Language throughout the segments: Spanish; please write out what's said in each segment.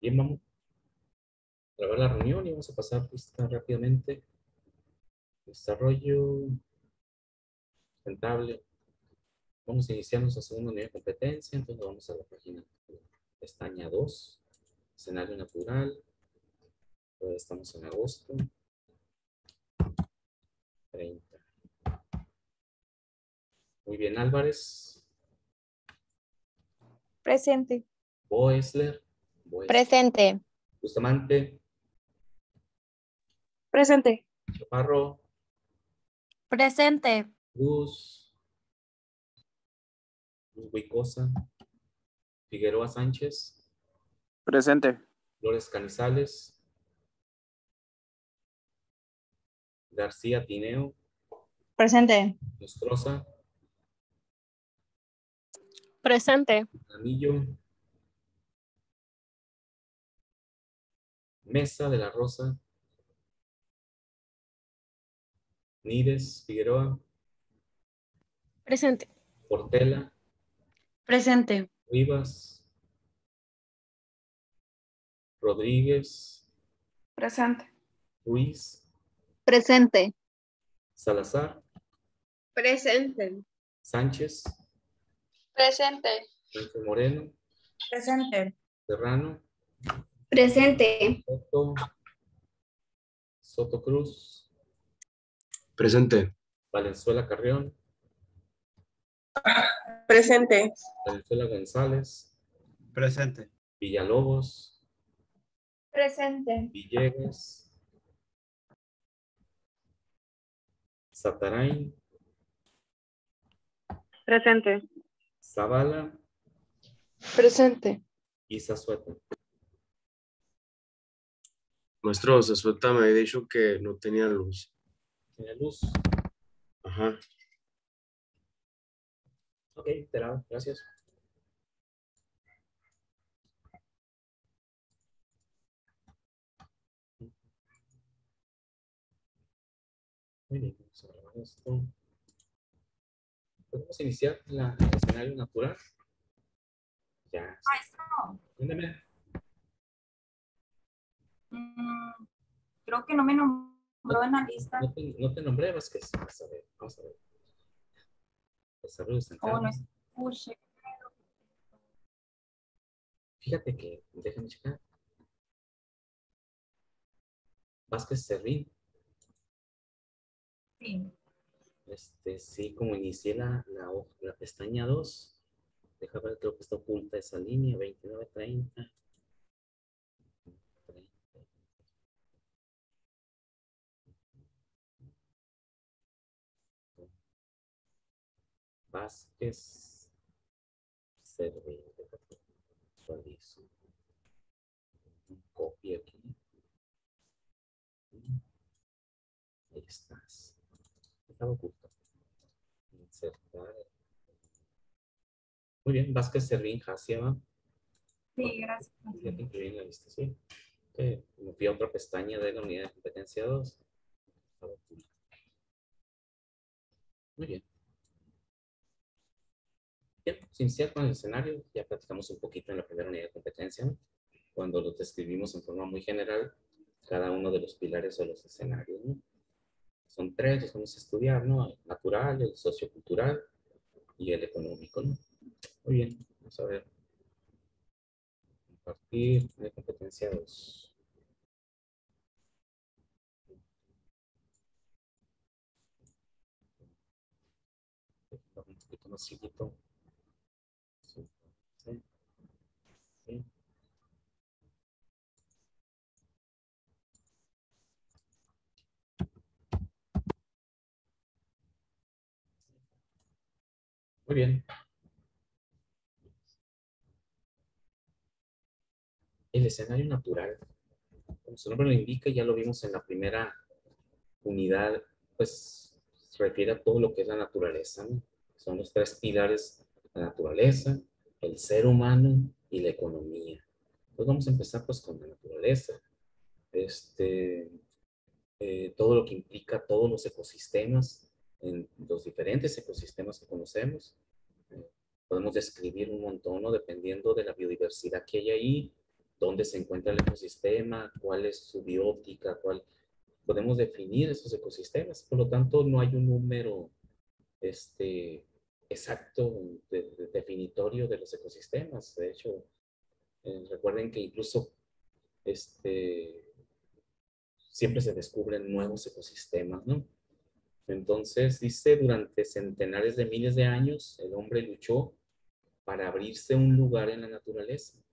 Bien, vamos a grabar la reunión y vamos a pasar lista rápidamente. Desarrollo sustentable. Vamos a iniciar nuestra segunda unidad de competencia, entonces vamos a la página pestaña 2, escenario natural. Estamos en agosto 30. Muy bien, Álvarez, Presente. Boesler, Presente. Bustamante, Presente. Chaparro, Presente. Luz Huicosa, Figueroa Sánchez, Presente. Flores Canizales, García Tineo, Presente. Nostroza, Presente. Anillo, Mesa de la Rosa, Nides, Figueroa, Presente. Portela, Presente. Rivas, Rodríguez, Presente. Ruiz, Presente. Salazar, Presente. Sánchez, Presente. Ángel Moreno, Presente. Serrano, Presente. Soto Cruz, Presente. Valenzuela Carrión, Presente. Valenzuela González, Presente. Villalobos, Presente. Villegas, Satarain, Presente. Zavala Presente. y Zazueta. Maestro, Zazueta me había dicho que no tenía luz. ¿Tiene luz? Ajá. Ok, enterado, gracias. Muy bien, vamos a grabar esto. Podemos iniciar el escenario natural. Ya. Maestro, Mándame. creo que no me nombró en la lista. No te nombré, Vázquez. Vamos a ver, vamos a ver. Desarrollo Oh, no central. es. Push. Fíjate que, déjame checar. Vázquez Serrín. Sí. Sí, como inicié la pestaña 2. Deja ver, creo que está oculta esa línea, 29:30. Vázquez Servín. Actualizo. Copia aquí. Ahí estás. Estaba oculto. Insertar. Muy bien, Vázquez Servín, Jasiaba. Sí, gracias. Ya te incluí en la lista, sí. Me fui a otra pestaña de la unidad de competencia 2. Estaba oculto. Muy bien. Bien, pues iniciar con el escenario. Ya platicamos un poquito en la primera unidad de competencia, ¿no? Cuando lo describimos en forma muy general, cada uno de los pilares o los escenarios, ¿no? Son tres, los vamos a estudiar, ¿no? El natural, el sociocultural y el económico, ¿no? Muy bien, vamos a ver. Compartir de competencia 2. Un poquito más chiquito. Sí, sí, sí. Muy bien. El escenario natural, como su nombre lo indica, ya lo vimos en la primera unidad, pues se refiere a todo lo que es la naturaleza, ¿no? Son los tres pilares: la naturaleza, el ser humano y la economía. Pues vamos a empezar pues con la naturaleza. Todo lo que implica todos los ecosistemas, en los diferentes ecosistemas que conocemos. Podemos describir un montón, ¿no? Dependiendo de la biodiversidad que hay ahí, dónde se encuentra el ecosistema, cuál es su biótica, podemos definir esos ecosistemas. Por lo tanto, no hay un número exacto, definitorio de los ecosistemas. De hecho, recuerden que incluso siempre se descubren nuevos ecosistemas, ¿no? Entonces, dice, durante centenares de miles de años, el hombre luchó para abrirse un lugar en la naturaleza.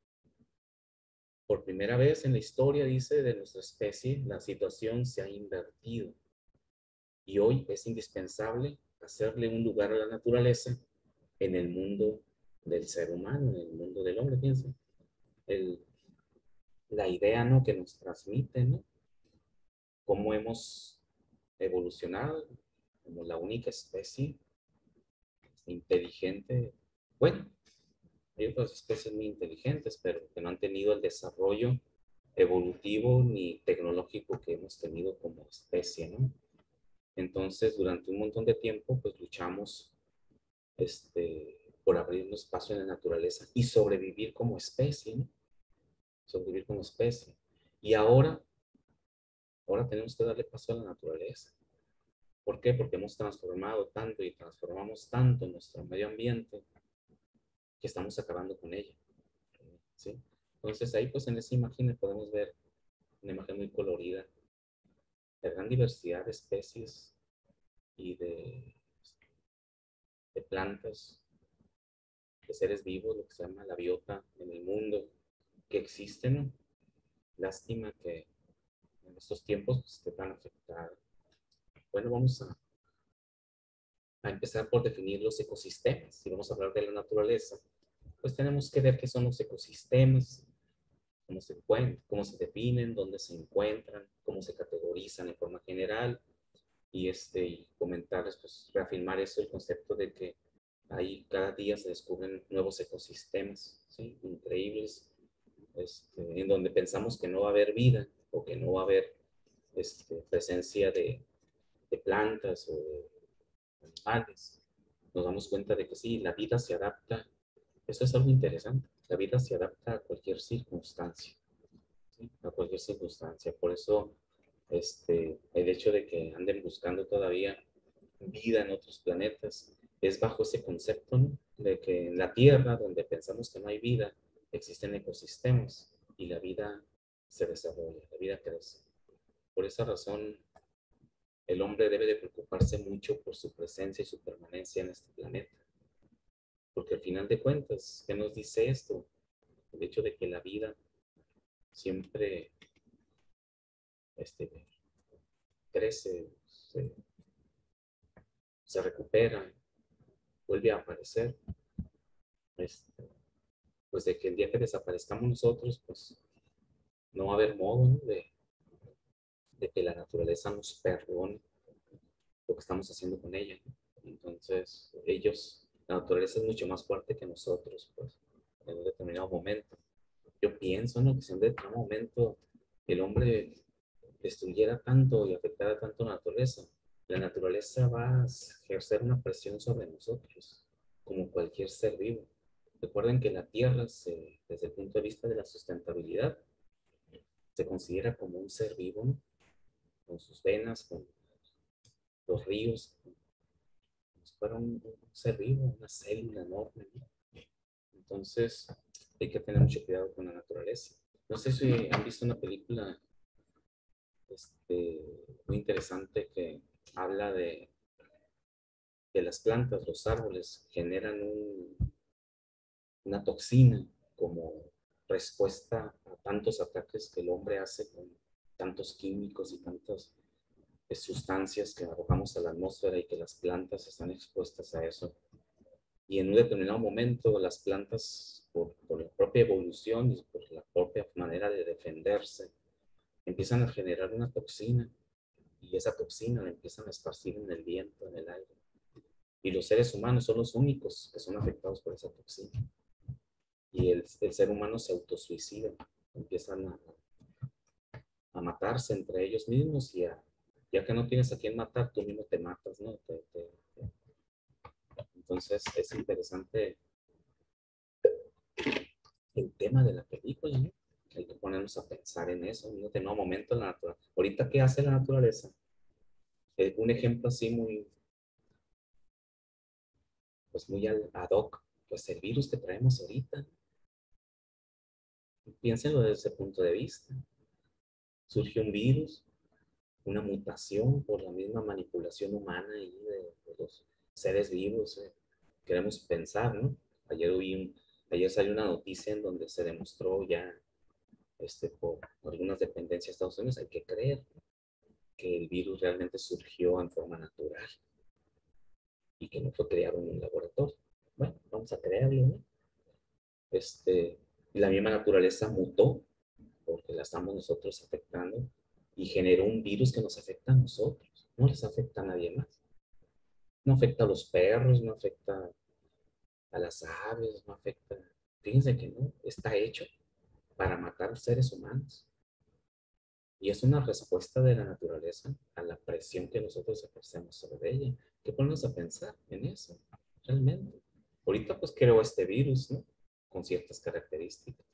Por primera vez en la historia, dice, de nuestra especie, la situación se ha invertido. Y hoy es indispensable hacerle un lugar a la naturaleza en el mundo del ser humano, en el mundo del hombre, fíjense. La idea, ¿no?, que nos transmite, ¿no? Cómo hemos evolucionado como la única especie inteligente. Bueno, hay otras especies muy inteligentes, pero que no han tenido el desarrollo evolutivo ni tecnológico que hemos tenido como especie, ¿no? Entonces, durante un montón de tiempo, pues luchamos por abrir un espacio en la naturaleza y sobrevivir como especie, ¿no? Sobrevivir como especie. Y ahora tenemos que darle paso a la naturaleza. ¿Por qué? Porque hemos transformado tanto y transformamos tanto nuestro medio ambiente que estamos acabando con ella, ¿sí? Entonces ahí pues en esa imagen podemos ver una imagen muy colorida de gran diversidad de especies y de plantas, de seres vivos, lo que se llama la biota en el mundo, que existen, ¿no? Lástima que en estos tiempos pues, esté tan afectada. Bueno, vamos a empezar por definir los ecosistemas. Si vamos a hablar de la naturaleza, pues tenemos que ver qué son los ecosistemas, cómo se definen, dónde se encuentran, cómo se categorizan en forma general, y comentarles, pues reafirmar eso, el concepto de que ahí cada día se descubren nuevos ecosistemas, ¿sí? Increíbles, en donde pensamos que no va a haber vida o que no va a haber presencia de plantas o de animales. Nos damos cuenta de que sí, la vida se adapta. Eso es algo interesante. La vida se adapta a cualquier circunstancia, ¿sí? A cualquier circunstancia. Por eso, el hecho de que anden buscando todavía vida en otros planetas es bajo ese concepto, ¿no?, de que en la Tierra, donde pensamos que no hay vida, existen ecosistemas y la vida se desarrolla, la vida crece. Por esa razón, el hombre debe de preocuparse mucho por su presencia y su permanencia en este planeta. Porque al final de cuentas, ¿qué nos dice esto? El hecho de que la vida siempre crece, se recupera, vuelve a aparecer. Pues de que el día que desaparezcamos nosotros, pues no va a haber modo, ¿no?, de que la naturaleza nos perdone lo que estamos haciendo con ella, ¿no? Entonces, la naturaleza es mucho más fuerte que nosotros, pues, en un determinado momento. Yo pienso, ¿no?, que si en un determinado momento el hombre destruyera tanto y afectara tanto a la naturaleza va a ejercer una presión sobre nosotros, como cualquier ser vivo. Recuerden que la Tierra, desde el punto de vista de la sustentabilidad, se considera como un ser vivo, ¿no?, con sus venas, con los ríos, como si fuera un ser vivo, una célula enorme, ¿no? Entonces, hay que tener mucho cuidado con la naturaleza. No sé si han visto una película muy interesante que habla de las plantas, los árboles generan una toxina como respuesta a tantos ataques que el hombre hace con tantos químicos y tantas sustancias que arrojamos a la atmósfera, y que las plantas están expuestas a eso. Y en un determinado momento las plantas, por la propia evolución y por la propia manera de defenderse, empiezan a generar una toxina, y esa toxina la empiezan a esparcir en el viento, en el aire. Y los seres humanos son los únicos que son afectados por esa toxina. Y el ser humano se autosuicida, empiezan a matarse entre ellos mismos, y ya que no tienes a quién matar, tú mismo te matas, ¿no? Entonces es interesante el tema de la película, ¿no?, Hay que ponernos a pensar en eso. Fíjate, no, momento la naturaleza. Ahorita, ¿qué hace la naturaleza? Un ejemplo así muy, pues muy ad hoc, pues el virus que traemos ahorita. Piénsenlo desde ese punto de vista. Surge un virus, una mutación por la misma manipulación humana y de los seres vivos. Queremos pensar, ¿no? Ayer salió una noticia en donde se demostró ya por algunas dependencias de Estados Unidos, hay que creer que el virus realmente surgió en forma natural y que no fue creado en un laboratorio. Bueno, vamos a creerlo, ¿no? La misma naturaleza mutó porque la estamos nosotros afectando y generó un virus que nos afecta a nosotros, no les afecta a nadie más. No afecta a los perros, no afecta a las aves, no afecta. Fíjense que no, está hecho para matar seres humanos. Y es una respuesta de la naturaleza a la presión que nosotros ejercemos sobre ella. ¿Qué ponemos a pensar en eso? Realmente. Ahorita pues creo este virus, ¿no? Con ciertas características.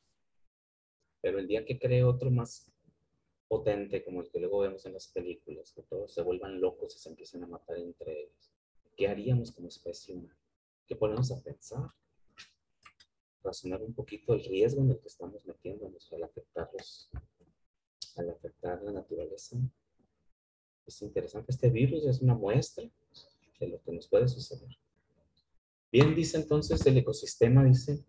Pero el día que cree otro más potente, como el que luego vemos en las películas, que todos se vuelvan locos y se empiezan a matar entre ellos, ¿qué haríamos como especie humana? ¿Qué ponemos a pensar? Razonar un poquito el riesgo en el que estamos metiéndonos al afectar la naturaleza. Es interesante, este virus es una muestra de lo que nos puede suceder. Bien, dice entonces, el ecosistema, dice,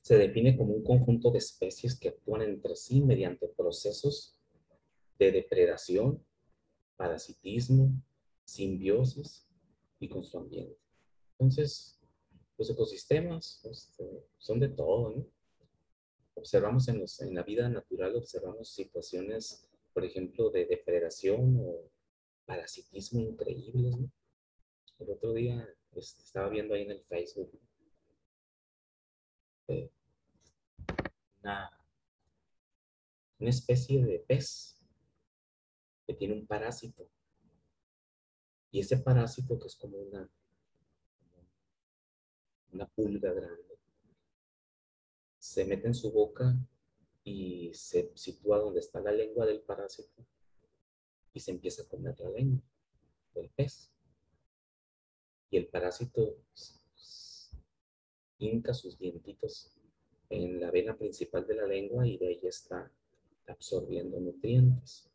se define como un conjunto de especies que actúan entre sí mediante procesos de depredación, parasitismo, simbiosis y con su ambiente. Entonces, los ecosistemas son de todo, ¿no? Observamos en la vida natural, observamos situaciones, por ejemplo, de depredación o parasitismo increíbles, ¿no? El otro día estaba viendo ahí en el Facebook eh, una, una especie de pez que tiene un parásito. Y ese parásito, que es como una pulga grande, se mete en su boca y se sitúa donde está la lengua del parásito y se empieza a comer la lengua del pez. Y el parásito hinca sus dientitos en la vena principal de la lengua y de ahí está absorbiendo nutrientes.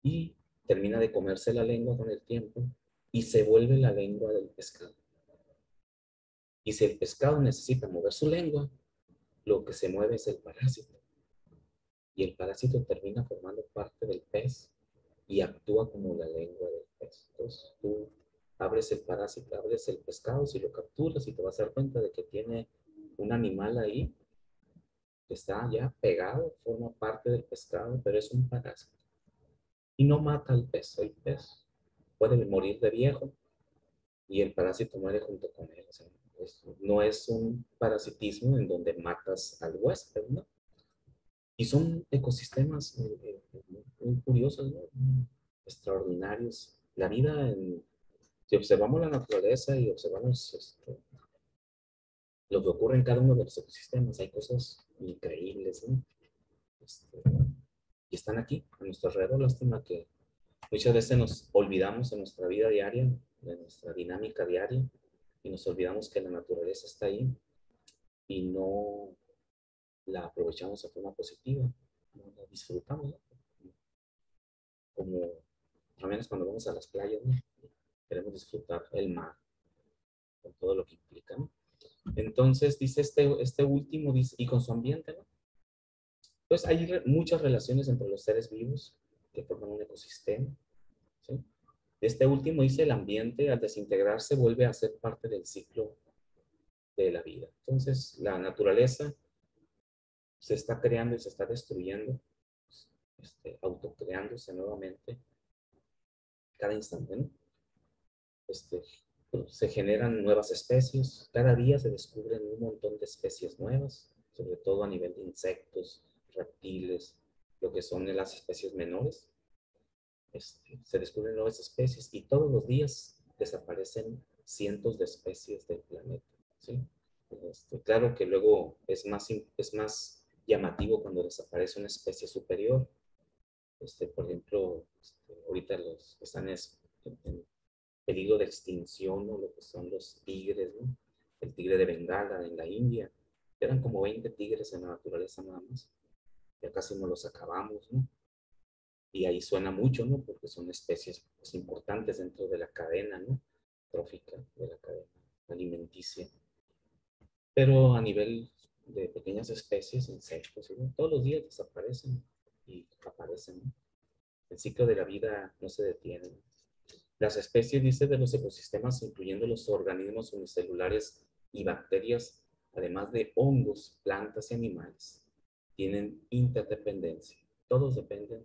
Y termina de comerse la lengua con el tiempo y se vuelve la lengua del pescado. Y si el pescado necesita mover su lengua, lo que se mueve es el parásito. Y el parásito termina formando parte del pez y actúa como la lengua del pez. Entonces tú abres el parásito, abres el pescado, si lo capturas y te vas a dar cuenta de que tiene un animal ahí que está ya pegado, forma parte del pescado, pero es un parásito. Y no mata al pez. El pez puede morir de viejo y el parásito muere junto con él. O sea, no es un parasitismo en donde matas al huésped, ¿no? Y son ecosistemas muy curiosos, ¿no? Extraordinarios. La vida, si observamos la naturaleza y observamos lo que ocurre en cada uno de los ecosistemas, hay cosas increíbles, ¿no? Y están aquí, a nuestro alrededor. Lástima que muchas veces nos olvidamos en nuestra vida diaria, en nuestra dinámica diaria, y nos olvidamos que la naturaleza está ahí y no la aprovechamos de forma positiva, no la disfrutamos, ¿no? Como al menos cuando vamos a las playas, ¿no? Queremos disfrutar el mar con todo lo que implica, ¿no? Entonces dice este último, dice, y con su ambiente, ¿no? Entonces hay muchas relaciones entre los seres vivos que forman un ecosistema, ¿sí? Este último dice, el ambiente al desintegrarse vuelve a ser parte del ciclo de la vida. Entonces la naturaleza se está creando y se está destruyendo, autocreándose nuevamente cada instante, ¿no? Se generan nuevas especies, cada día se descubren un montón de especies nuevas, sobre todo a nivel de insectos, reptiles, lo que son las especies menores. Se descubren nuevas especies y todos los días desaparecen cientos de especies del planeta, ¿sí? Claro que luego es más llamativo cuando desaparece una especie superior. Por ejemplo, ahorita los que están en peligro de extinción, o lo que son los tigres, ¿no? El tigre de Bengala en la India. Eran como 20 tigres en la naturaleza nada más. Ya casi no los acabamos, ¿no? Y ahí suena mucho, ¿no? Porque son especies pues, importantes dentro de la cadena, ¿no? Trófica, de la cadena alimenticia. Pero a nivel de pequeñas especies, insectos, ¿no? Todos los días desaparecen y aparecen, ¿no? El ciclo de la vida no se detiene. Las especies, dice, de los ecosistemas, incluyendo los organismos unicelulares y bacterias, además de hongos, plantas y animales, tienen interdependencia. Todos dependen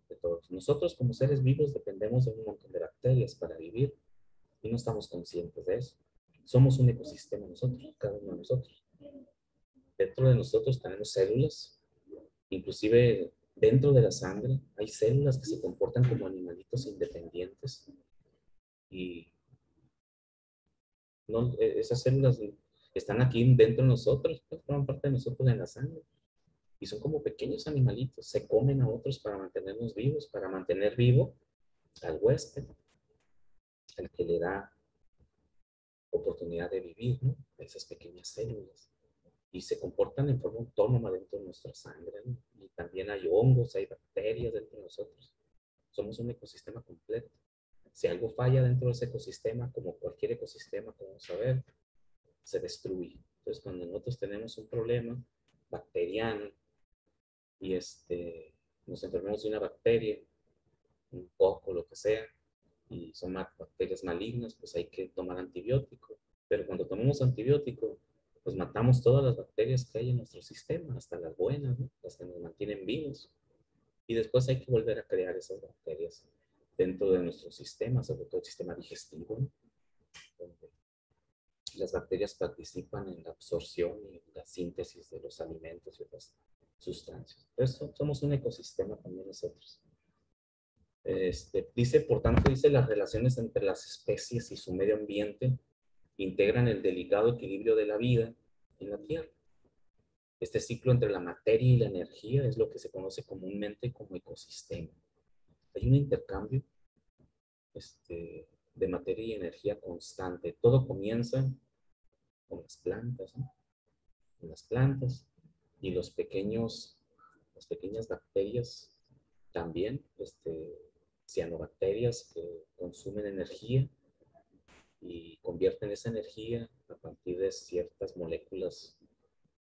de todos. Nosotros como seres vivos dependemos de un montón de bacterias para vivir y no estamos conscientes de eso. Somos un ecosistema nosotros, cada uno de nosotros. Dentro de nosotros tenemos células, inclusive dentro de la sangre hay células que se comportan como animalitos independientes y no, esas células están aquí dentro de nosotros, pues, forman parte de nosotros en la sangre y son como pequeños animalitos, se comen a otros para mantenernos vivos, para mantener vivo al huésped, al que le da oportunidad de vivir, ¿no? Esas pequeñas células. Y se comportan en forma autónoma dentro de nuestra sangre, ¿no? Y también hay hongos, hay bacterias dentro de nosotros. Somos un ecosistema completo. Si algo falla dentro de ese ecosistema, como cualquier ecosistema, como vamos a ver, se destruye. Entonces, cuando nosotros tenemos un problema bacteriano y nos enfermamos de una bacteria, un poco, lo que sea, y son bacterias malignas, pues hay que tomar antibiótico. Pero cuando tomamos antibiótico, pues matamos todas las bacterias que hay en nuestro sistema, hasta las buenas, ¿no? Las que nos mantienen vivos. Y después hay que volver a crear esas bacterias dentro de nuestro sistema, sobre todo el sistema digestivo, ¿no? Donde las bacterias participan en la absorción y en la síntesis de los alimentos y otras sustancias. Entonces, somos un ecosistema también nosotros. Dice, por tanto, dice, las relaciones entre las especies y su medio ambiente integran el delicado equilibrio de la vida en la Tierra. Este ciclo entre la materia y la energía es lo que se conoce comúnmente como ecosistema. Hay un intercambio de materia y energía constante. Todo comienza con las plantas, ¿no? Con las plantas y las pequeñas bacterias también, cianobacterias que consumen energía y convierten esa energía a partir de ciertas moléculas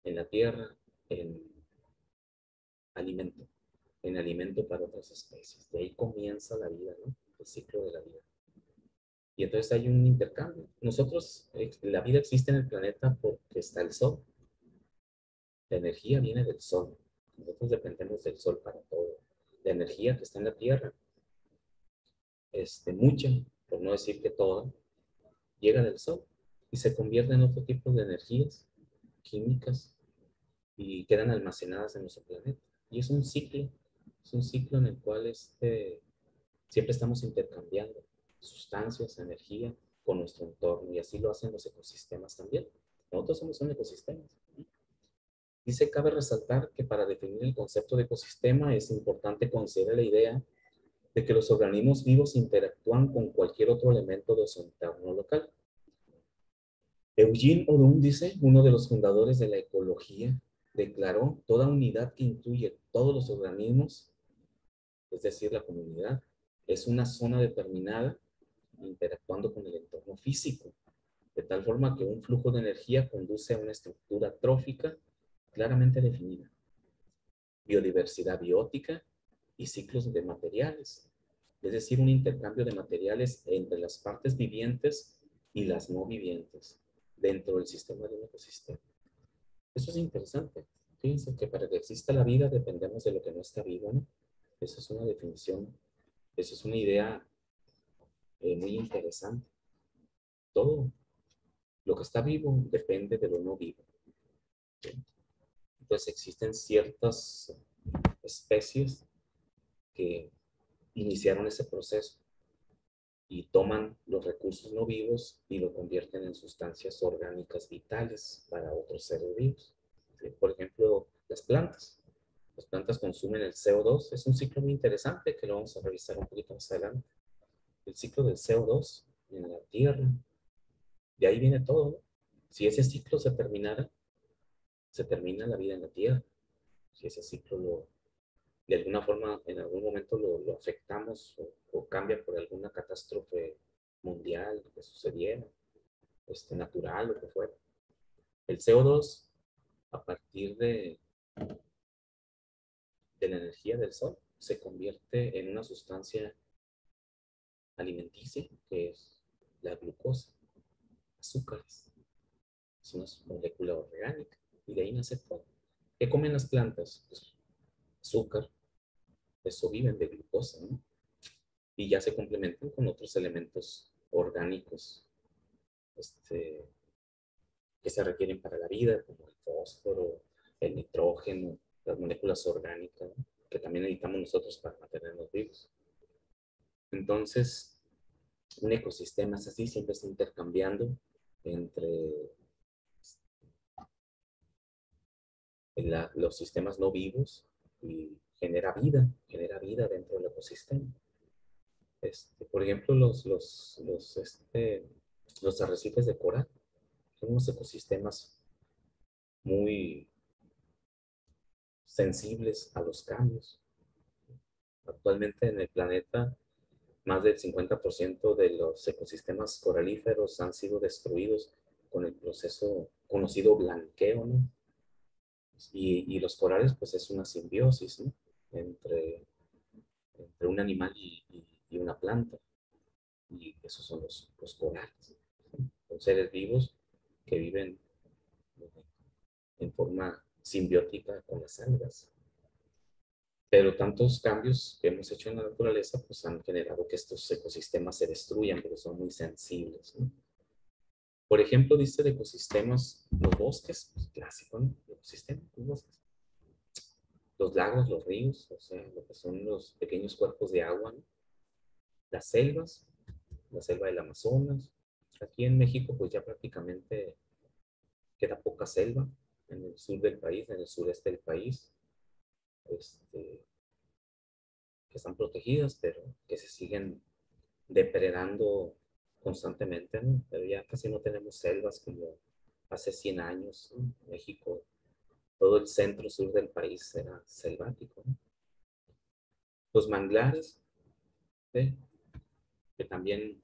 en la tierra en alimento, en alimento para otras especies. De ahí comienza la vida, ¿no? El ciclo de la vida. Y entonces hay un intercambio. Nosotros, la vida existe en el planeta porque está el sol. La energía viene del sol. Nosotros dependemos del sol para todo. La energía que está en la tierra, mucha, por no decir que toda, llega del sol y se convierte en otro tipo de energías químicas y quedan almacenadas en nuestro planeta. Y es un ciclo en el cual siempre estamos intercambiando sustancias, energía con nuestro entorno y así lo hacen los ecosistemas también. Nosotros somos un ecosistema. Dice, cabe resaltar que para definir el concepto de ecosistema es importante considerar la idea de que los organismos vivos interactúan con cualquier otro elemento de su entorno local. Eugene Odum dice, uno de los fundadores de la ecología, declaró toda unidad que incluye todos los organismos, es decir, la comunidad, es una zona determinada interactuando con el entorno físico, de tal forma que un flujo de energía conduce a una estructura trófica claramente definida, biodiversidad biótica y ciclos de materiales, es decir, un intercambio de materiales entre las partes vivientes y las no vivientes dentro del sistema de un ecosistema. Eso es interesante. Fíjense que para que exista la vida dependemos de lo que no está vivo, ¿no? Esa es una definición, esa es una idea muy interesante. Todo lo que está vivo depende de lo no vivo. ¿Sí? Entonces existen ciertas especies que iniciaron ese proceso y toman los recursos no vivos y lo convierten en sustancias orgánicas vitales para otros seres vivos. ¿Sí? Por ejemplo, las plantas. Las plantas consumen el CO2. Es un ciclo muy interesante que lo vamos a revisar un poquito más adelante. El ciclo del CO2 en la Tierra. De ahí viene todo, ¿no? Si ese ciclo se terminara, se termina la vida en la Tierra. Si ese ciclo de alguna forma, en algún momento lo afectamos o cambia por alguna catástrofe mundial que sucediera, natural o que fuera. El CO2, a partir de la energía del sol, se convierte en una sustancia alimenticia, que es la glucosa, azúcares. Es una molécula orgánica y de ahí nace todo. ¿Qué comen las plantas? Pues azúcar, eso viven de glucosa, ¿no? Y ya se complementan con otros elementos orgánicos que se requieren para la vida, como el fósforo, el nitrógeno, las moléculas orgánicas, ¿no? Que también necesitamos nosotros para mantenernos vivos. Entonces, un ecosistema es así, siempre está intercambiando entre los sistemas no vivos y genera vida dentro del ecosistema. Por ejemplo, los arrecifes de coral son unos ecosistemas muy sensibles a los cambios. Actualmente en el planeta, más del 50% de los ecosistemas coralíferos han sido destruidos con el proceso conocido blanqueo, ¿no? Y los corales, pues es una simbiosis, ¿no? Entre un animal y una planta. Y esos son los corales. Son seres vivos que viven en forma simbiótica con las algas. Pero tantos cambios que hemos hecho en la naturaleza pues han generado que estos ecosistemas se destruyan porque son muy sensibles, ¿no? Por ejemplo, dice de ecosistemas, los bosques, pues, clásico, ¿no? Ecosistemas, los bosques. Los lagos, los ríos, o sea, lo que son los pequeños cuerpos de agua, ¿no? Las selvas, la selva del Amazonas. Aquí en México pues ya prácticamente queda poca selva en el sur del país, en el sureste del país, que están protegidas, pero que se siguen depredando constantemente, ¿no? Pero ya casi no tenemos selvas como hace 100 años, ¿no? México, todo el centro sur del país era selvático, ¿no? Los manglares, ¿sí? Que también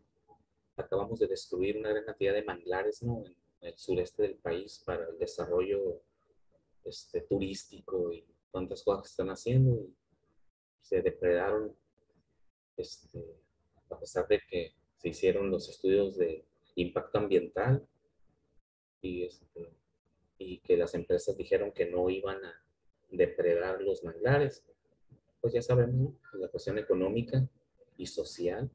acabamos de destruir una gran cantidad de manglares, ¿no? En el sureste del país para el desarrollo turístico y tantas cosas que están haciendo y se depredaron, a pesar de que se hicieron los estudios de impacto ambiental y, y que las empresas dijeron que no iban a depredar los manglares, pues ya sabemos, ¿no? La cuestión económica y social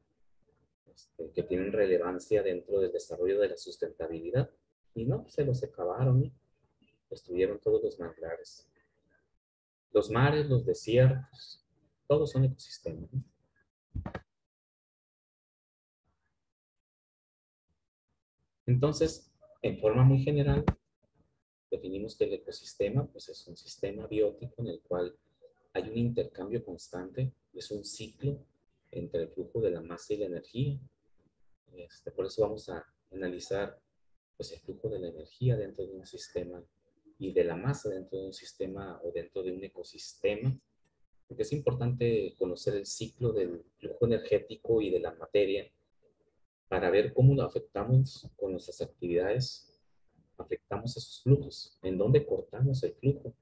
que tienen relevancia dentro del desarrollo de la sustentabilidad. Y no, se los acabaron, ¿no? Destruyeron todos los manglares. Los mares, los desiertos, todos son ecosistemas, ¿no? Entonces, en forma muy general, definimos que el ecosistema pues, es un sistema biótico en el cual hay un intercambio constante, es un ciclo entre el flujo de la masa y la energía. Por eso vamos a analizar pues, el flujo de la energía dentro de un sistema y de la masa dentro de un sistema o dentro de un ecosistema, porque es importante conocer el ciclo del flujo energético y de la materia para ver cómo lo afectamos con nuestras actividades, afectamos esos flujos, en dónde cortamos el flujo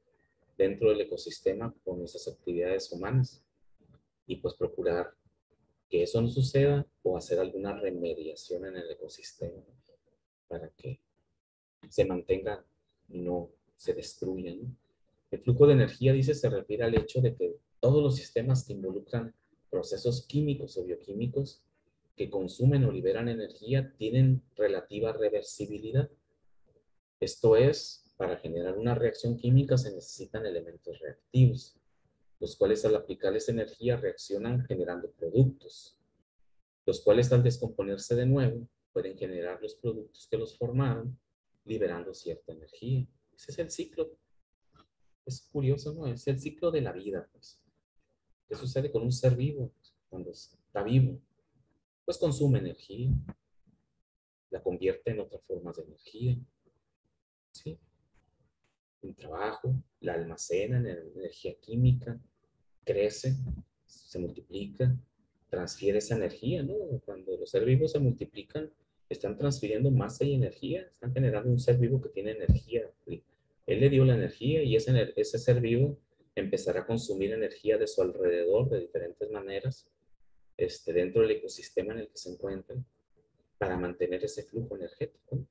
dentro del ecosistema con nuestras actividades humanas y pues procurar que eso no suceda o hacer alguna remediación en el ecosistema para que se mantenga y no se destruya, ¿no? El flujo de energía, dice, se refiere al hecho de que todos los sistemas que involucran procesos químicos o bioquímicos que consumen o liberan energía tienen relativa reversibilidad. Esto es, para generar una reacción química se necesitan elementos reactivos, los cuales al aplicarles energía reaccionan generando productos, los cuales al descomponerse de nuevo pueden generar los productos que los formaron, liberando cierta energía. Ese es el ciclo Es curioso, ¿no? Es el ciclo de la vida, pues. ¿Qué sucede con un ser vivo cuando está vivo? Pues consume energía, la convierte en otras formas de energía, ¿sí? En trabajo, la almacena en energía química, crece, se multiplica, transfiere esa energía, ¿no? Cuando los seres vivos se multiplican, están transfiriendo masa y energía, están generando un ser vivo que tiene energía. Él le dio la energía y ese ser vivo empezará a consumir energía de su alrededor de diferentes maneras, dentro del ecosistema en el que se encuentra, para mantener ese flujo energético.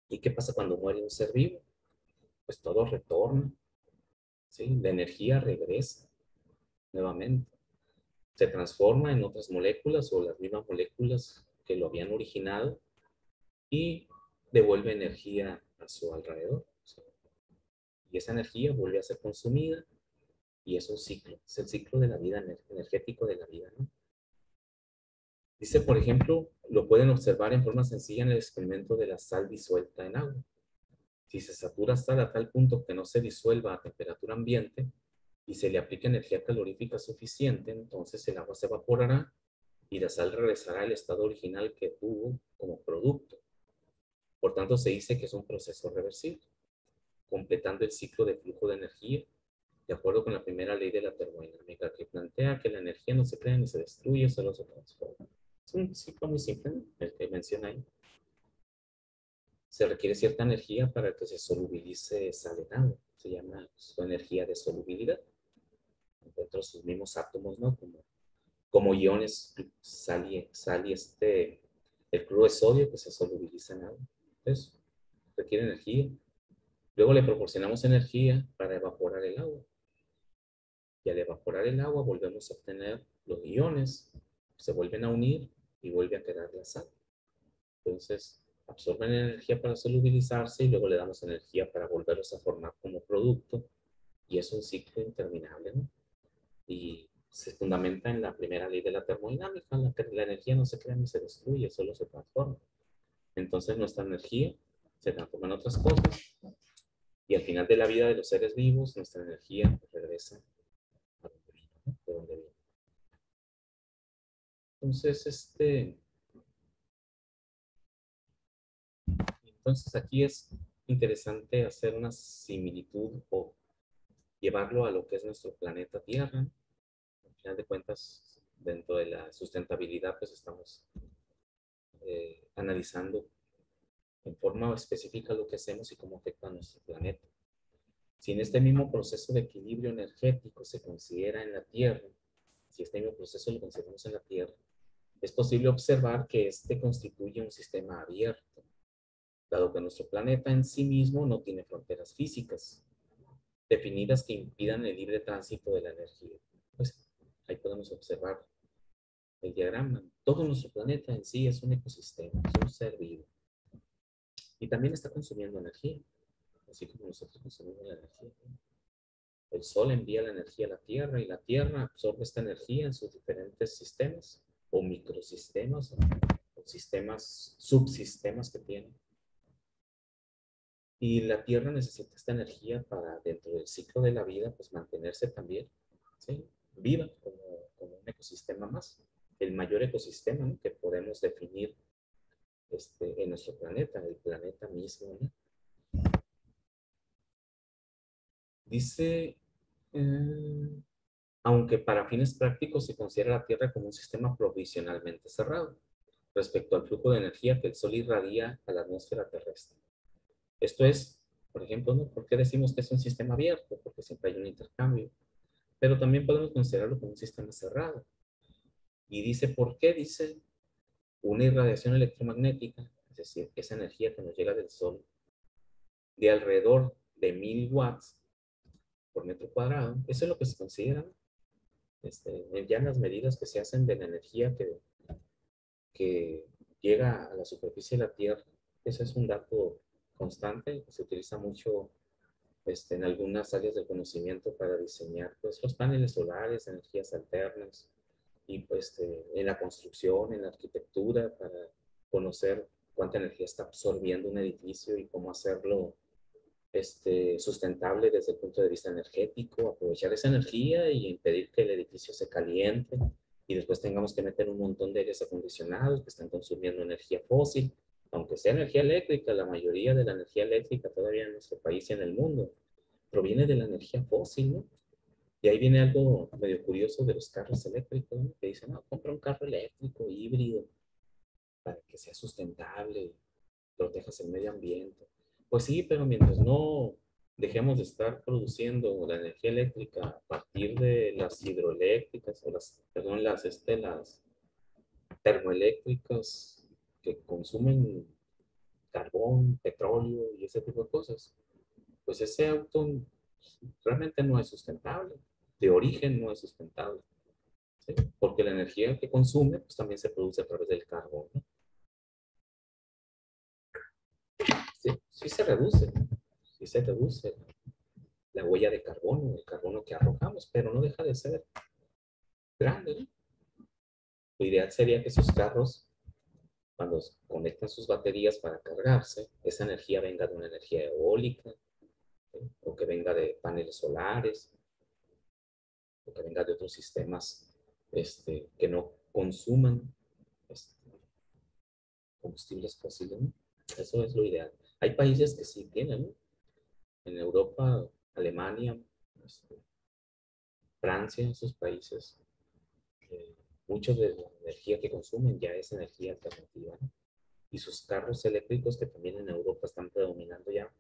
¿Y qué pasa cuando muere un ser vivo? Pues todo retorna, ¿sí? La energía regresa nuevamente. Se transforma en otras moléculas o las mismas moléculas que lo habían originado y devuelve energía a su alrededor. ¿Sí? Y esa energía vuelve a ser consumida y es un ciclo, es el ciclo de la vida energético de la vida, ¿no? Dice, por ejemplo, lo pueden observar en forma sencilla en el experimento de la sal disuelta en agua. Si se satura sal a tal punto que no se disuelva a temperatura ambiente y se le aplica energía calorífica suficiente, entonces el agua se evaporará y la sal regresará al estado original que tuvo como producto. Por tanto, se dice que es un proceso reversible, completando el ciclo de flujo de energía, de acuerdo con la primera ley de la termodinámica, que plantea que la energía no se crea ni se destruye, solo se transforma. Es un ciclo muy simple, ¿no? El que menciona ahí. Se requiere cierta energía para que se solubilice sal en agua. Se llama su energía de solubilidad. Dentro de sus mismos átomos, ¿no? Como iones, sal y el cloruro de sodio que se solubiliza en agua. Entonces, requiere energía. Luego le proporcionamos energía para evaporar el agua. Y al evaporar el agua volvemos a obtener los iones, se vuelven a unir y vuelve a quedar la sal. Entonces, absorben energía para solubilizarse y luego le damos energía para volverlos a formar como producto. Y es un ciclo interminable, ¿no? Y se fundamenta en la primera ley de la termodinámica, en la que la energía no se crea ni se destruye, solo se transforma. Entonces nuestra energía se transforma en otras cosas y al final de la vida de los seres vivos, nuestra energía regresa a donde vino, ¿no? De donde vino. Entonces, aquí es interesante hacer una similitud o llevarlo a lo que es nuestro planeta Tierra. Al final de cuentas, dentro de la sustentabilidad, pues estamos analizando en forma específica lo que hacemos y cómo afecta a nuestro planeta. Si en este mismo proceso de equilibrio energético se considera en la Tierra, si este mismo proceso lo consideramos en la Tierra, es posible observar que este constituye un sistema abierto, dado que nuestro planeta en sí mismo no tiene fronteras físicas definidas que impidan el libre tránsito de la energía. Pues ahí podemos observar el diagrama. Todo nuestro planeta en sí es un ecosistema, es un ser vivo. Y también está consumiendo energía, así como nosotros consumimos la energía. El Sol envía la energía a la Tierra y la Tierra absorbe esta energía en sus diferentes sistemas o microsistemas o sistemas, subsistemas que tiene. Y la Tierra necesita esta energía para, dentro del ciclo de la vida, pues mantenerse también, ¿sí? Viva como un ecosistema más. El mayor ecosistema, ¿no? Que podemos definir en nuestro planeta, el planeta mismo, ¿no? Dice, aunque para fines prácticos se considera la Tierra como un sistema provisionalmente cerrado respecto al flujo de energía que el Sol irradia a la atmósfera terrestre. Esto es, por ejemplo, ¿no? ¿Por qué decimos que es un sistema abierto? Porque siempre hay un intercambio. Pero también podemos considerarlo como un sistema cerrado. Y dice, ¿por qué? Dice, una irradiación electromagnética, es decir, esa energía que nos llega del Sol, de alrededor de 1000 watts por metro cuadrado, eso es lo que se considera, ya en las medidas que se hacen de la energía que llega a la superficie de la Tierra. Ese es un dato constante que se utiliza mucho en algunas áreas del conocimiento para diseñar pues, los paneles solares, energías alternas y pues, en la construcción, en la arquitectura, para conocer cuánta energía está absorbiendo un edificio y cómo hacerlo sustentable desde el punto de vista energético, aprovechar esa energía y impedir que el edificio se caliente y después tengamos que meter un montón de aires acondicionados que están consumiendo energía fósil, aunque sea energía eléctrica. La mayoría de la energía eléctrica todavía en nuestro país y en el mundo proviene de la energía fósil, ¿no? Y ahí viene algo medio curioso de los carros eléctricos, ¿no? Que dicen, no, compra un carro eléctrico, híbrido, para que sea sustentable, protejas el medio ambiente. Pues sí, pero mientras no dejemos de estar produciendo la energía eléctrica a partir de las hidroeléctricas, o perdón, las termoeléctricas que consumen carbón, petróleo y ese tipo de cosas, pues ese auto realmente no es sustentable. De origen no es sustentable, ¿sí? Porque la energía que consume pues también se produce a través del carbón, ¿no? Sí, sí se reduce la huella de carbono, el carbono que arrojamos, pero no deja de ser grande, ¿no? Lo ideal sería que sus carros, cuando conectan sus baterías para cargarse, esa energía venga de una energía eólica, ¿sí? O que venga de paneles solares, o que venga de otros sistemas que no consuman este, combustibles fósiles, ¿no? Eso es lo ideal. Hay países que sí tienen, ¿no? En Europa, Alemania, este, Francia, esos países, mucho de la energía que consumen ya es energía alternativa, ¿no? Y sus carros eléctricos que también en Europa están predominando ya,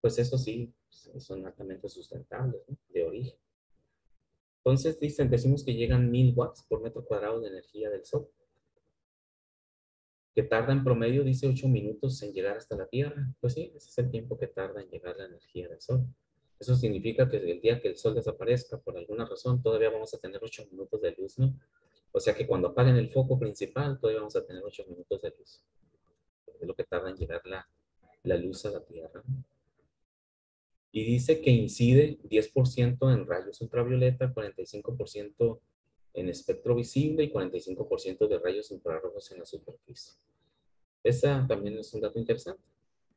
pues eso sí, son altamente sustentables, ¿no? De origen. Entonces decimos que llegan 1000 watts por metro cuadrado de energía del sol, que tarda en promedio, dice, 8 minutos en llegar hasta la Tierra. Pues sí, ese es el tiempo que tarda en llegar la energía del sol. Eso significa que el día que el sol desaparezca, por alguna razón, todavía vamos a tener 8 minutos de luz, ¿no? O sea que cuando apaguen el foco principal, todavía vamos a tener 8 minutos de luz. Es lo que tarda en llegar la luz a la Tierra. Y dice que incide 10% en rayos ultravioleta, 45% en espectro visible y 45% de rayos infrarrojos en la superficie. Esa también es un dato interesante.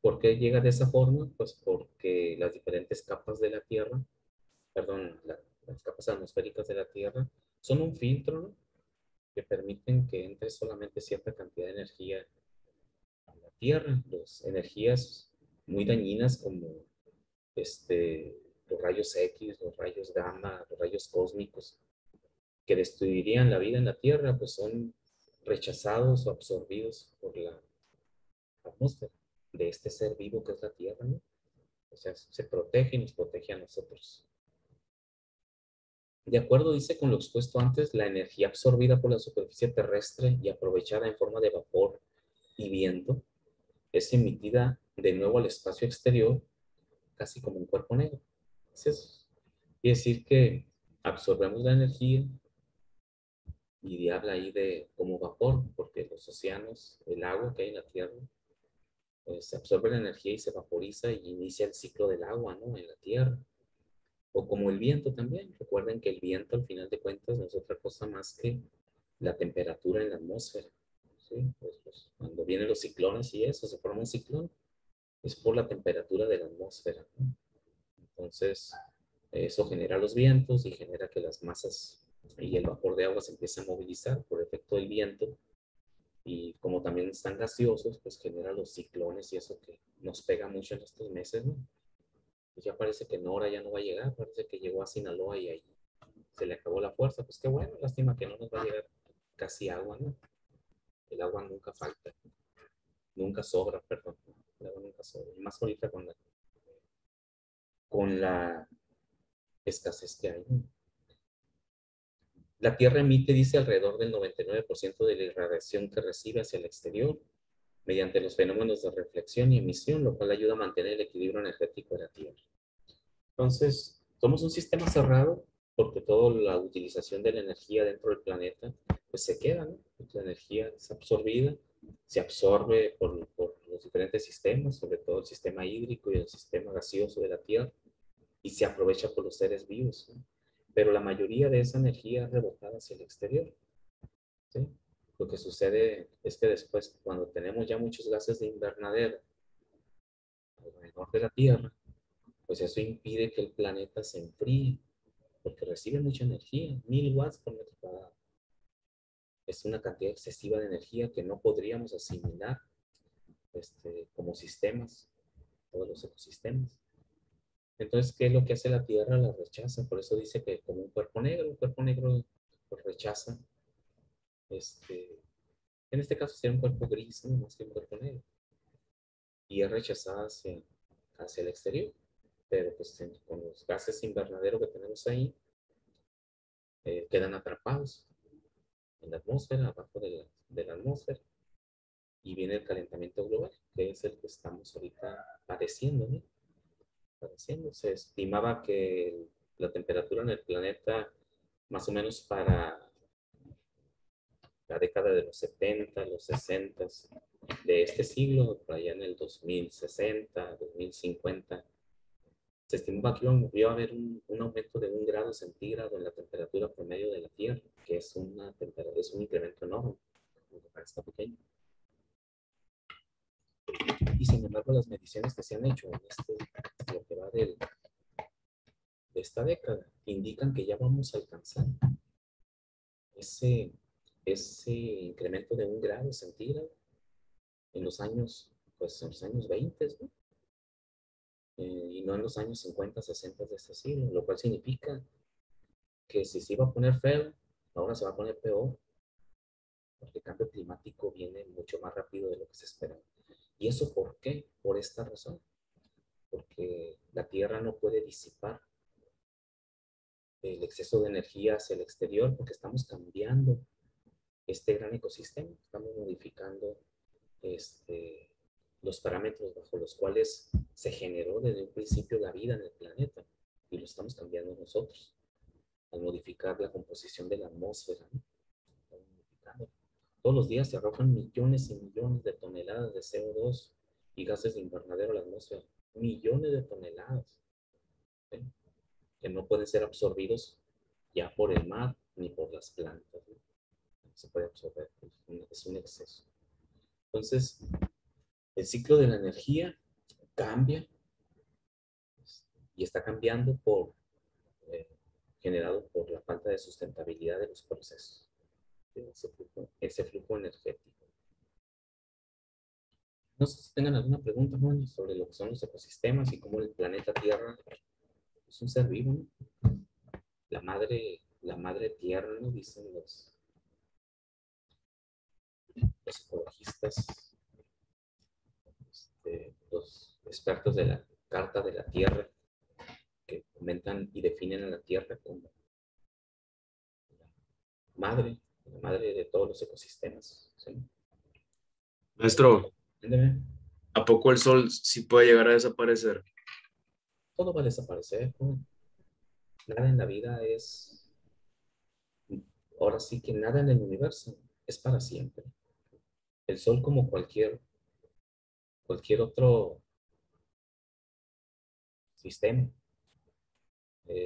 ¿Por qué llega de esa forma? Pues porque las diferentes capas de la Tierra, perdón, las capas atmosféricas de la Tierra, son un filtro, ¿no? Que permiten que entre solamente cierta cantidad de energía a la Tierra. Las energías muy dañinas como los rayos X, los rayos gamma, los rayos cósmicos, que destruirían la vida en la Tierra, pues son rechazados o absorbidos por la atmósfera de este ser vivo que es la Tierra, ¿no? O sea, se protege y nos protege a nosotros. De acuerdo, dice, con lo expuesto antes, la energía absorbida por la superficie terrestre y aprovechada en forma de vapor y viento es emitida de nuevo al espacio exterior, casi como un cuerpo negro. Quiere decir que absorbemos la energía y habla ahí de como vapor, porque los océanos, el agua que hay en la Tierra, se absorbe la energía y se vaporiza y inicia el ciclo del agua, ¿no? En la Tierra. O como el viento también. Recuerden que el viento, al final de cuentas, no es otra cosa más que la temperatura en la atmósfera, ¿sí? Pues, cuando vienen los ciclones y eso, se forma un ciclón, es por la temperatura de la atmósfera, ¿no? Entonces, eso genera los vientos y genera que las masas y el vapor de agua se empiece a movilizar por efecto del viento. Y como también están gaseosos, pues genera los ciclones y eso que nos pega mucho en estos meses, ¿no? Pues ya parece que Nora ya no va a llegar, parece que llegó a Sinaloa y ahí se le acabó la fuerza. Pues qué bueno, lástima que no nos va a llegar casi agua, ¿no? El agua nunca falta, nunca sobra, perdón. El agua nunca sobra. Y más ahorita con la escasez que hay, ¿no? La Tierra emite, dice, alrededor del 99% de la irradiación que recibe hacia el exterior mediante los fenómenos de reflexión y emisión, lo cual ayuda a mantener el equilibrio energético de la Tierra. Entonces, somos un sistema cerrado porque toda la utilización de la energía dentro del planeta pues se queda, ¿no? La energía es absorbida, se absorbe por los diferentes sistemas, sobre todo el sistema hídrico y el sistema gaseoso de la Tierra, y se aprovecha por los seres vivos, ¿no? Pero la mayoría de esa energía es rebotada hacia el exterior, ¿sí? Lo que sucede es que después, cuando tenemos ya muchos gases de invernadero alrededor de la Tierra, pues eso impide que el planeta se enfríe, porque recibe mucha energía, 1000 watts por metro cuadrado. Es una cantidad excesiva de energía que no podríamos asimilar como sistemas, todos los ecosistemas. Entonces, ¿qué es lo que hace la Tierra? La rechaza. Por eso dice que como un cuerpo negro pues, rechaza. En este caso sería un cuerpo gris, ¿no? Más que un cuerpo negro. Y es rechazada hacia el exterior. Pero pues con los gases invernadero que tenemos ahí, quedan atrapados en la atmósfera, abajo de la atmósfera. Y viene el calentamiento global, que es el que estamos ahorita padeciendo, ¿no? Se estimaba que la temperatura en el planeta, más o menos para la década de los 70, los 60 de este siglo, por allá en el 2060, 2050, se estimaba que iba a haber un aumento de 1 grado centígrado en la temperatura promedio de la Tierra, que es es un incremento enorme, aunque parezca pequeño. Y sin embargo, las mediciones que se han hecho en lo que va de esta década indican que ya vamos a alcanzar ese incremento de 1 grado centígrado en los años, pues en los años 20, ¿no? Y no en los años 50, 60 de este siglo, lo cual significa que si se iba a poner feo, ahora se va a poner peor, porque el cambio climático viene mucho más rápido de lo que se esperaba. ¿Y eso por qué? Por esta razón. Porque la Tierra no puede disipar el exceso de energía hacia el exterior porque estamos cambiando este gran ecosistema, estamos modificando los parámetros bajo los cuales se generó desde un principio la vida en el planeta y lo estamos cambiando nosotros al modificar la composición de la atmósfera, ¿no? Todos los días se arrojan millones y millones de toneladas de CO2 y gases de invernadero a la atmósfera, millones de toneladas, ¿sí? Que no pueden ser absorbidos ya por el mar ni por las plantas, ¿no? Se puede absorber, es un exceso. Entonces, el ciclo de la energía cambia y está cambiando eh, generado por la falta de sustentabilidad de los procesos, de ese flujo energético. No sé si tengan alguna pregunta, Juan, sobre lo que son los ecosistemas y cómo el planeta Tierra es un ser vivo, ¿no? La madre tierra, ¿no? Dicen los ecologistas, los expertos de la Carta de la Tierra, que comentan y definen a la Tierra como la madre de todos los ecosistemas, ¿sí? Maestro, Entiéndeme, ¿a poco el sol sí puede llegar a desaparecer? todo va a desaparecer, ¿no? Nada en la vida ahora sí que nada en el universo es para siempre. El sol como cualquier otro sistema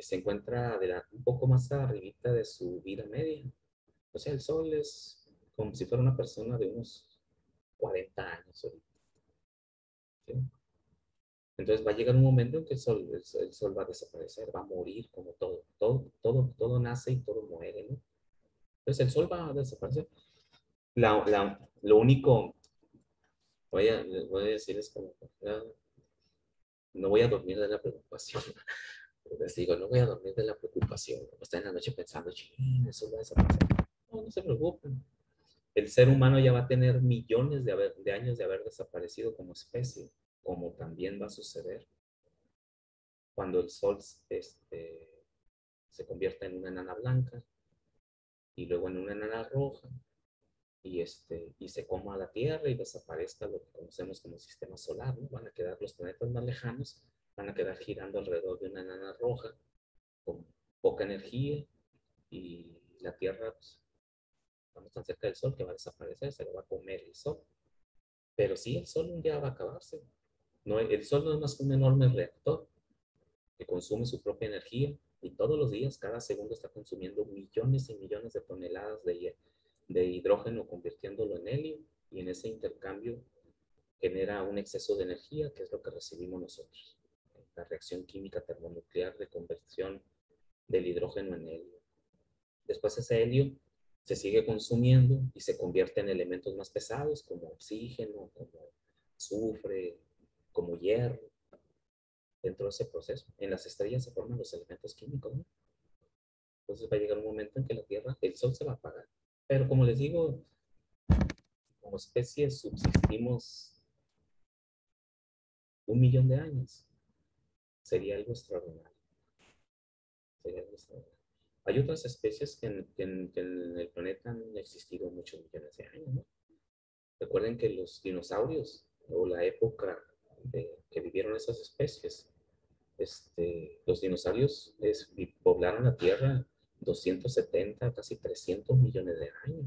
se encuentra un poco más arribita de su vida media. O sea, el sol es como si fuera una persona de unos 40 años ahorita, ¿sí? Entonces va a llegar un momento en que el sol va a desaparecer, va a morir como todo nace y todo muere, ¿no? Entonces el sol va a desaparecer. Lo único, voy a decirles como, no voy a dormir de la preocupación. Les digo, no voy a dormir de la preocupación. Está en la noche pensando, ching, eso va a desaparecer. No se preocupen. El ser humano ya va a tener millones de años de haber desaparecido como especie, como también va a suceder cuando el sol se convierta en una enana blanca y luego en una enana roja y se coma la Tierra y desaparezca lo que conocemos como sistema solar, ¿no? Van a quedar los planetas más lejanos, van a quedar girando alrededor de una enana roja con poca energía y la Tierra, pues, estamos tan cerca del Sol que va a desaparecer, se lo va a comer el Sol. Pero sí, el Sol un día va a acabarse. No, el Sol no es más que un enorme reactor que consume su propia energía y todos los días, cada segundo está consumiendo millones y millones de toneladas de hidrógeno convirtiéndolo en helio y en ese intercambio genera un exceso de energía que es lo que recibimos nosotros. la reacción química termonuclear de conversión del hidrógeno en helio. Después ese helio se sigue consumiendo y se convierte en elementos más pesados como oxígeno, como azufre, como hierro. Dentro de ese proceso, en las estrellas se forman los elementos químicos, ¿no? Entonces va a llegar un momento en que la Tierra, el Sol se va a apagar. Pero como les digo, como especie subsistimos 1 millón de años. Sería algo extraordinario. Sería algo extraordinario. Hay otras especies que en el planeta han existido muchos millones de años, ¿no? Recuerden que los dinosaurios, o la época que vivieron esas especies, los dinosaurios poblaron la Tierra 270, casi 300 millones de años.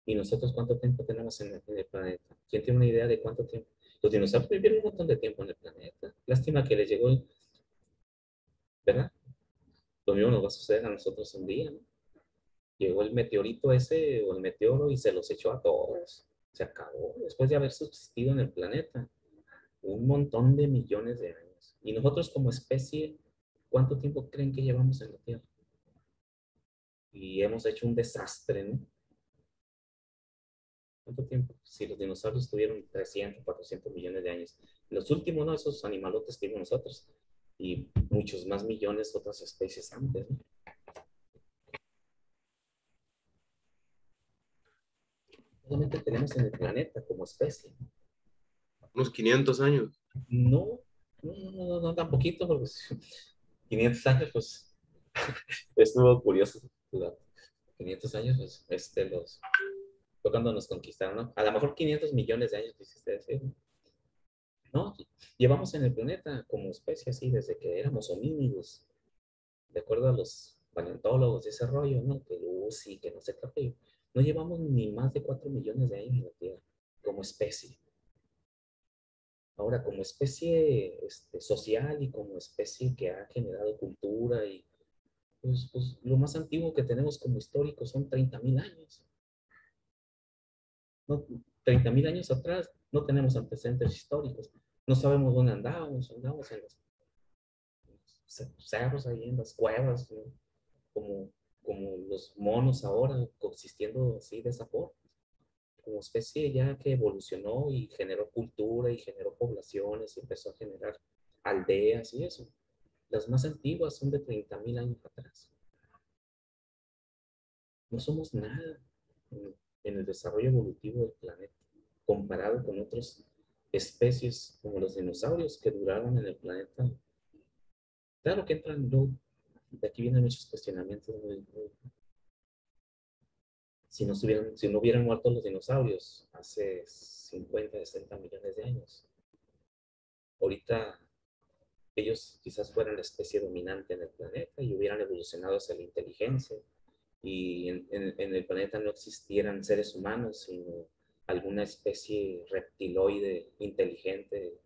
¿Y nosotros cuánto tiempo tenemos en el planeta? ¿Quién tiene una idea de cuánto tiempo? Los dinosaurios vivieron un montón de tiempo en el planeta. Lástima que les llegó, ¿verdad? Lo mismo nos va a suceder a nosotros un día, ¿no? Llegó el meteorito ese o el meteoro y se los echó a todos. Se acabó después de haber subsistido en el planeta un montón de millones de años. Y nosotros como especie, ¿cuánto tiempo creen que llevamos en la Tierra? Y hemos hecho un desastre, ¿no? ¿Cuánto tiempo? Si los dinosaurios tuvieron 300, 400 millones de años. Los últimos, ¿no? Esos animalotes que vimos nosotros. Y muchos más millones de otras especies antes, ¿no? Solamente tenemos en el planeta como especie. Unos 500 años. No, no tan poquito, porque 500 años, pues, estuvo curioso. 500 años, pues, fue cuando nos conquistaron, ¿no? A lo mejor 500 millones de años, quisiste decir, ¿no? No, llevamos en el planeta como especie así desde que éramos homínidos, de acuerdo a los paleontólogos de ese rollo, ¿no? Que Lucy, que no sé qué, no llevamos ni más de 4 millones de años en la Tierra como especie. Ahora, como especie social y como especie que ha generado cultura y pues, lo más antiguo que tenemos como histórico son 30,000 años. ¿No? 30,000 años atrás no tenemos antecedentes históricos. No sabemos dónde andábamos en los cerros, ahí en las cuevas, ¿no? como, como los monos ahora, coexistiendo así de esa forma. Como especie ya que evolucionó y generó cultura y generó poblaciones y empezó a generar aldeas y eso. Las más antiguas son de 30,000 años atrás. No somos nada en el desarrollo evolutivo del planeta, comparado con otras especies como los dinosaurios que duraron en el planeta. Claro que entran, de aquí vienen muchos cuestionamientos. Si no hubieran muerto los dinosaurios hace 50, 60 millones de años, ahorita ellos quizás fueran la especie dominante en el planeta y hubieran evolucionado hacia la inteligencia y en el planeta no existieran seres humanos, sino alguna especie reptiloide inteligente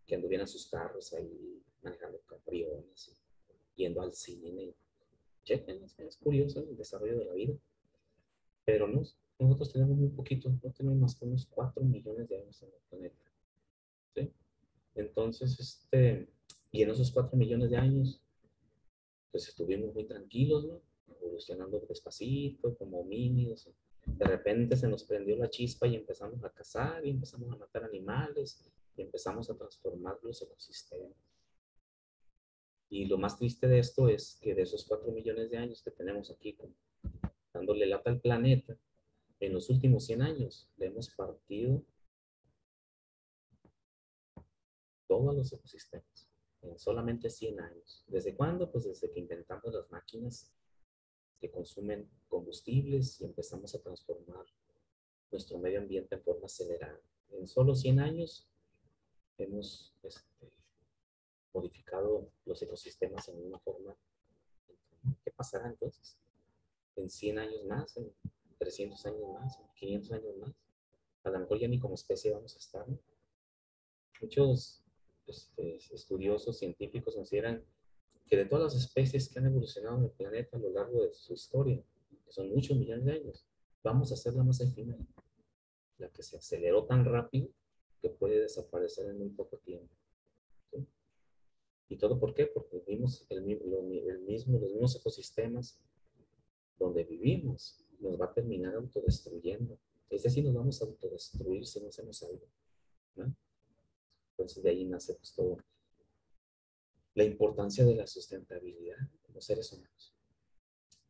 que anduviera en sus carros ahí manejando camiones, yendo al cine. Chequen, es curioso el desarrollo de la vida, pero nosotros tenemos muy poquito, no tenemos más que unos 4 millones de años en el planeta. ¿Sí? Entonces, y en esos 4 millones de años, pues estuvimos muy tranquilos, ¿no? Evolucionando despacito, como homínidos. De repente se nos prendió la chispa y empezamos a cazar y empezamos a matar animales y empezamos a transformar los ecosistemas. Y lo más triste de esto es que de esos 4 millones de años que tenemos aquí, dándole lata al planeta, en los últimos 100 años le hemos partido todos los ecosistemas. En solamente 100 años. ¿Desde cuándo? Pues desde que inventamos las máquinas que consumen combustibles y empezamos a transformar nuestro medio ambiente en forma acelerada. En solo 100 años hemos modificado los ecosistemas en una forma. ¿Qué pasará entonces? En 100 años más, en 300 años más, en 500 años más. A lo mejor ya ni como especie vamos a estar, ¿no? Muchos estudiosos científicos consideran que de todas las especies que han evolucionado en el planeta a lo largo de su historia, que son muchos millones de años, vamos a ser la más efímera, la que se aceleró tan rápido que puede desaparecer en muy poco tiempo. ¿Y todo por qué? Porque vimos los mismos ecosistemas donde vivimos nos va a terminar autodestruyendo. Es decir, nos vamos a autodestruir si no hacemos algo, ¿no? Entonces de ahí nace pues todo. La importancia de la sustentabilidad como seres humanos.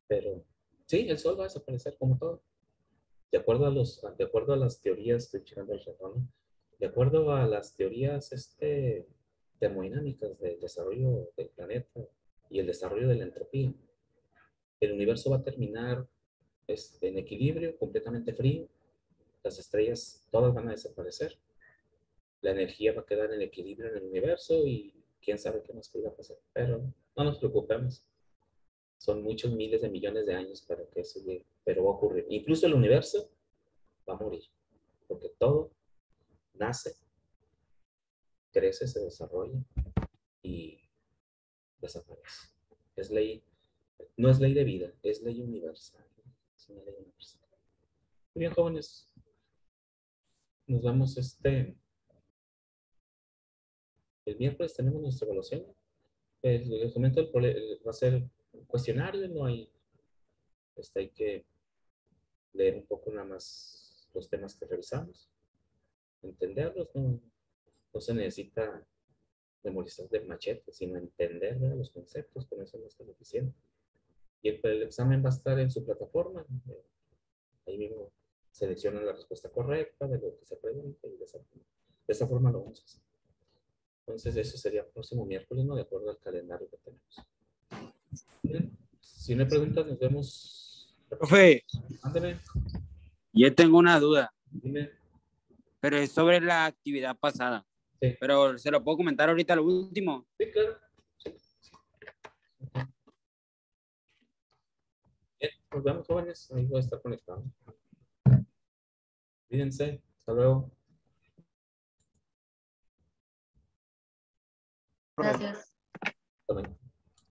Pero sí, el sol va a desaparecer como todo. De acuerdo a las teorías, estoy checando el reloj, ¿no? De acuerdo a las teorías termodinámicas del desarrollo del planeta y el desarrollo de la entropía, el universo va a terminar en equilibrio, completamente frío, las estrellas todas van a desaparecer, la energía va a quedar en equilibrio en el universo y quién sabe qué más pueda pasar, pero no nos preocupemos. Son muchos miles de millones de años para que eso llegue, pero va a ocurrir. Incluso el universo va a morir, porque todo nace, crece, se desarrolla y desaparece. Es ley, no es ley de vida, es ley universal. Es una ley universal. Muy bien, jóvenes. Nos vemos el miércoles tenemos nuestra evaluación. Les comento, va a ser un cuestionario, no hay, hay que leer un poco nada más los temas que revisamos, entenderlos, no se necesita memorizar de machete, sino entender, ¿verdad?, los conceptos, con eso no está suficiente. Y el examen va a estar en su plataforma, ahí mismo seleccionan la respuesta correcta de lo que se pregunta y de esa forma lo vamos a hacer. Entonces eso sería el próximo miércoles, ¿no?, de acuerdo al calendario que tenemos. Bien, si no hay preguntas, nos vemos. Profe, Ándale, yo tengo una duda, dime. pero es sobre la actividad pasada. Sí. Pero se lo puedo comentar ahorita lo último. Sí, claro. Sí. Bien, nos vemos, jóvenes. Ahí voy a estar conectado. Cuídense. Hasta luego. Gracias. También.